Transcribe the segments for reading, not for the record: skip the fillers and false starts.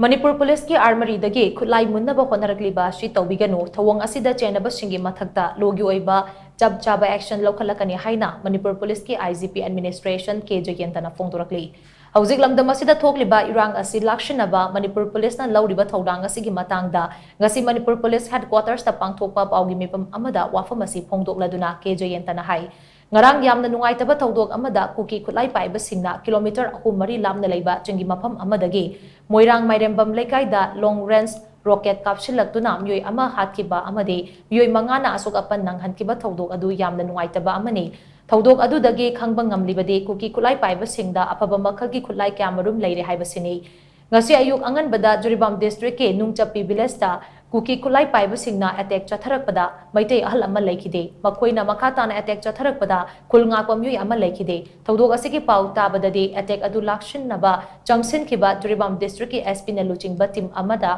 Manipur Police ki armory dagi Khutlai Munnaba Hotnarkpada shi tawbiganu thawang asida chenaba shingi mathakta logi oiba chap chaba action Loukhatlakkani haina Manipur Police ki IGP Administration K Jayanta na phongdorakli hauzik lamdam asida thokliba irang asi lakshinaba Manipur Police na lawriba thawdang asigi matangda ngasi Manipur Police headquarters ta pangthokpa paugi mipam amada wafam asi phongdokladuna K Jayanta na hai ngarang yamna nungaitaba thawdok amada kuki Khutlai paiba singna kilometer 3-4 lamna leiba chingi mafam amadagi moirang mairembam lekai long range rocket kapsilaktuna myoi ama hatkiba amade myoi mangana asok apan nang hankiba thawdok adu yamna nungaitaba amani thawdok adu dagi khangba ngamlibade kuki Khutlai paiba singda apaba makhalgi Khutlai kyamarum leire haibasini ngasi ayuk anganbada Joribam district ke nungchapi village ta kuki Khutlai paiba singna attack chatharakpada maitei ahal ama lekhide makhoina makhatana attack chatharakpada khulnga pamyoi ama lekhide thawdok asigi pau tabadadi attack adu lakshinnaba changsin khiba Joribam district ke SP na luchingba team amada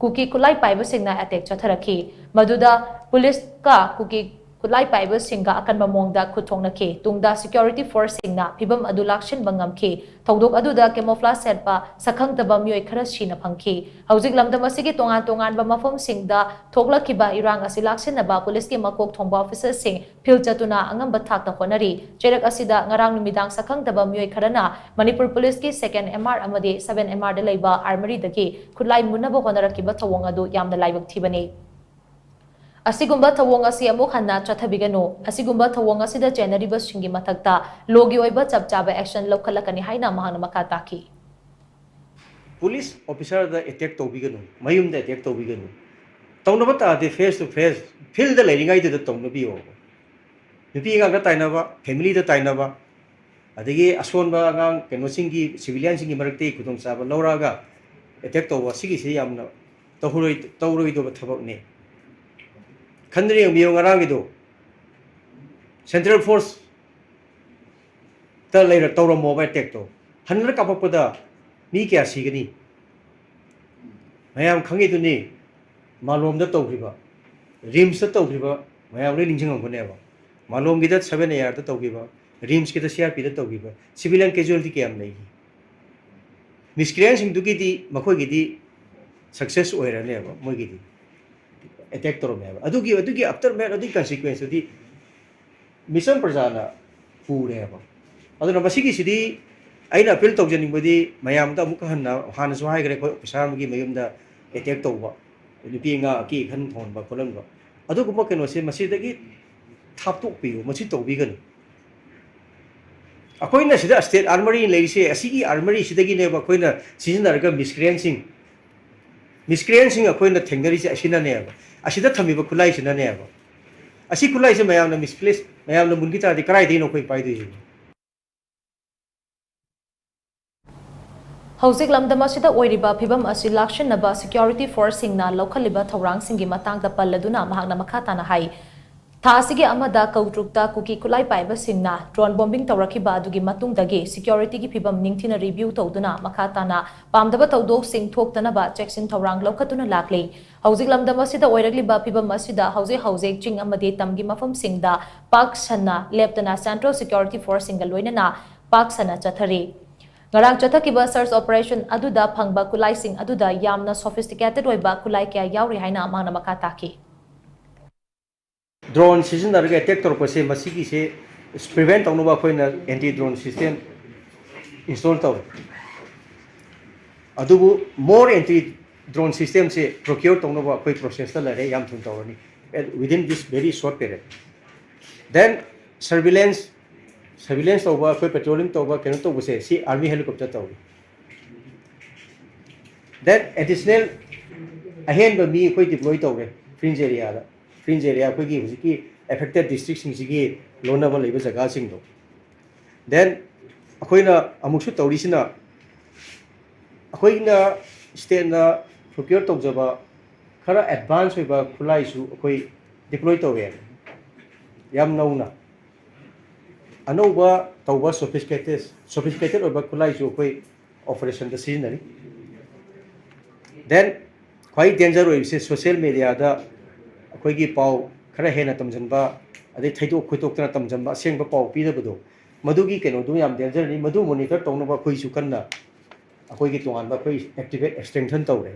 kuki Khutlai paiba singna attack chatharakhi maduda police ka kuki Khutlai paiba singa akan mamongda khuthongnakhe tungda security force singna phibam adu lakshin bangamkhe thawdok aduda camouflage setpa sakhangtaba myoi khara sina phangkhe hauzik lamdam asigi tongan ba mafam singda thoklakhiba irang asi lakshinaba police ki makok thongba officer sing phil chatuna angamba thakta honari cherak asida ngarang numidang sakhangtaba myoi kharana Manipur Police ki 2nd MR amade 7 MR da leiba armory dagi Khutlai Munnaba Hotnarkpada thawong adu yamna laibak thibani asigumba thawong asi amuk hanna chathabiganu asigumba thawong asida chenariba shingi mathakta logi oiba chap chaba action Loukhatlakkani haina mahana makataki police officer da attack tobiganu mayum da attack tobiganu tawnaba ta de face to face field da leiringai da tawnabiyo nupi nga ga tainaba family da tainaba adigi asonba ngang keno singi civilian singi marakte kudong saba lauraga attack tawwa sigi se yamna tawroi do thabak ne Khandri ang miyong arangido Central Force ta later tawra mobile attack to hanra kapapada mi kya sigani mayam khangi duni malom da tawriba rims ta tawriba mayam le ningjang ngone ba malom gida 7 AR ta tawriba rims gida CRP ta tawriba civilian casualty kyam nei miscreants sing dugi di makhoi gidi success oira ne ba moi gidi attack toro me adugi after me adugi consequence di mission prajana pure ba aduna basigi sidi aina appeal tawjani bodi mayam da amuk hanna hana so hai gre ko officer magi mayum da attack tawba lipi nga ki khan thon ba kolam ba adugu ma keno se masidagi thaptok piu machi tawbi gan akoina sida state armory leise asigi armory sidagi ne ba koina seasonarga miscreancing akoina thengari se asina ne ba asida thamiba Khutlai sina ne ba asi Khutlai se mayam na misplace mayam na mungita di karai dino koi pai du hauzik lamdam asida oiriba phibam asi lakshinaba security force singna Loukhaliba thawrang singi matangda palladuna mahakna makhatana hai tha asigi amada kautrukta kuki Khutlai paiba singna drone bombing tawrakhiba adugi matungdagi security gi phibam ningthina review tawduna makhatana pamdaba tawdok sing thoktanaba checksin thawrang Loukhatuna lakli hauzik lamdam asida oiragliba phibam asida hauzik ching amade tamgi mafam singda pak sanna leptana central security force singa loinana pak sana chathari ngarang chathakiba search operation aduda phangba Khutlai sing aduda yamna sophisticated oiba Khutlai kya yauri haina mahna makataki drone season da attack tor pase masigi se prevent tawnuba koina anti drone system install taw adubu more anti drone system se procure tawnuba koi process ta lare yam thun tawani within this very short period then surveillance tawba koi patrolling tawba keno tawba se si army helicopter taw then additional ahen ba mi koi deploy tawre fringe area koi gi hujiki affected districts sing sigi lona ba leiba jaga sing do then akoina amuksu tawrisina akoina state na procure tawjaba khara advance oiba Khutlai su akoi deploy tawwe yam nauna anouba tawba sophisticated oiba Khutlai su akoi operation da seasonary then quite danger oibse social media da akoigi pau khara hena tamjanba ade thaidok khoitokna tamjanba sengba pau pidabado madugi keno du yam danger ni madu monitor tawna ba khoi su kanna ꯑꯩꯈꯣꯏꯒꯤ ꯇꯣꯉꯥꯟꯕ ꯑꯩꯈꯣꯏ activate extension ꯇꯧꯔꯦ